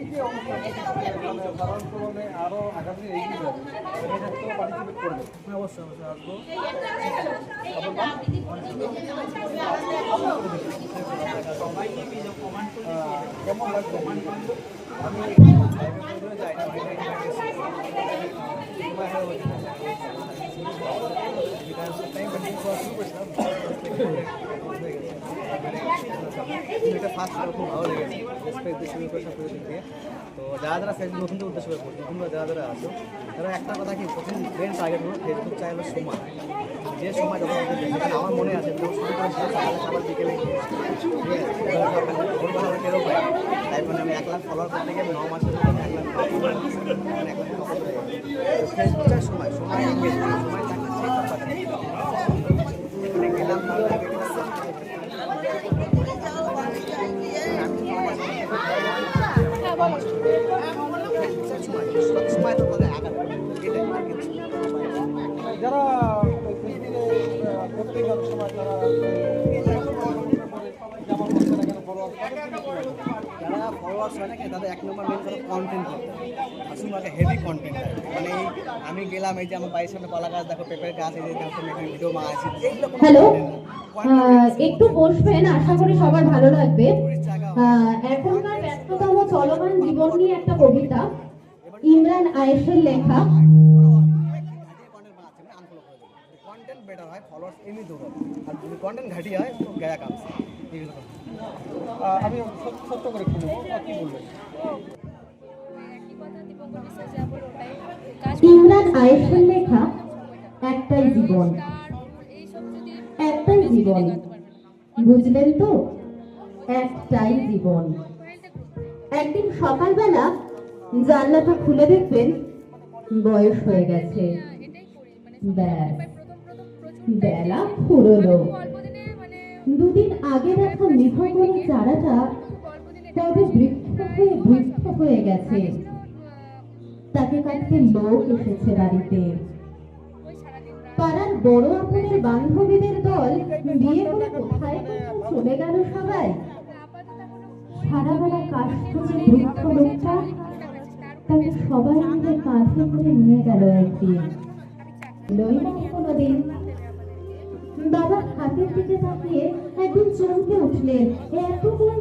এই যে অনুষ্ঠানটা মানে সাধারণ তুলনায় আরো আগামী এগিয়ে যাবে, এই ক্ষেত্রে পার্টিসিপেট করবে? হ্যাঁ, অবশ্যই অবশ্যই আসবো। কেমন লাগবে? আমি যাই না, এটা ফার্স্ট খুব ভালো লেগেছে, শুরু করে সব কিছু দিয়ে। তো যারা যারা ফেসবুক নতুন উদ্দেশ্য করে পড়ছে, নতুন যারা যারা আসো, তারা একটা কথা কি প্রথম মেন টার্গেট হলো ফেসবুক চাইলো সময়, যে সময় যখন সেখানে আমার মনে আছে তো শুরু করে সকালে সবার বিকেলে ভোরবেলা আমি টেরও পাই। তাই মানে আমি 1 লাখ ফলোয়ার করতে গিয়ে 9 মাসের মধ্যে 1 লাখ ফেসবুক চাই সময় সময় সময় থাকলে সেই সব পাঠাতে এখানে গেলাম সময় তো তাদের আঘাত যারা প্রত্যেক সময় তারা যারা ফলোয়ার্স হয় নাকি তাদের 1 নম্বর মেন করে কন্টেন্ট করতে আসলে একটা হেভি কন্টেন্ট মানে এই আমি গেলাম এই যে আমার বাড়ির সামনে কলা গাছ দেখো, পেঁপের গাছ, এই যে দেখো এখানে ভিডিও মা আছে, হ্যালো, একটু বসবেন, আশা করি সবার ভালো লাগবে। এখনকার ব্যস্ততম চলমান জীবন নিয়ে একটা কবিতা, ইমরান আয়েশের লেখা। কন্টেন্ট বেটার হয়, ফলোয়ার্স এমনি দৌড়, আর যদি কন্টেন্ট ঘাটিয়ে হয় তো গায়া কাজ এইগুলো। আমি ছোট্ট করে একটু নেবো, কি বলবেন? ইমরান আয়েশের লেখা একটাই জীবন, একটাই জীবন, বুঝলেন তো? একটাই জীবন। একদিন সকালবেলা জানলাটা খুলে দেখবেন বয়স হয়ে গেছে, ব্যাস বেলা ফুরলো। দুদিন আগে দেখা মেঘা করে চারাটা তবে বৃক্ষ হয়ে গেছে। তাকে কাটতে লোক এসেছে বাড়িতে। পাড়ার বড় আপনের বান্ধবীদের দল বিয়ে করে কোথায় চলে গেল সবাই। সারা বেলা কাশছে বৃক্ষ লোকটা, তাকে সবাই মিলে কাঁধে করে নিয়ে গেল একদিন। লইলাম কোনোদিন। বাবা হাতের দিকে তাকিয়ে একদিন চমকে উঠলেন, এত কোন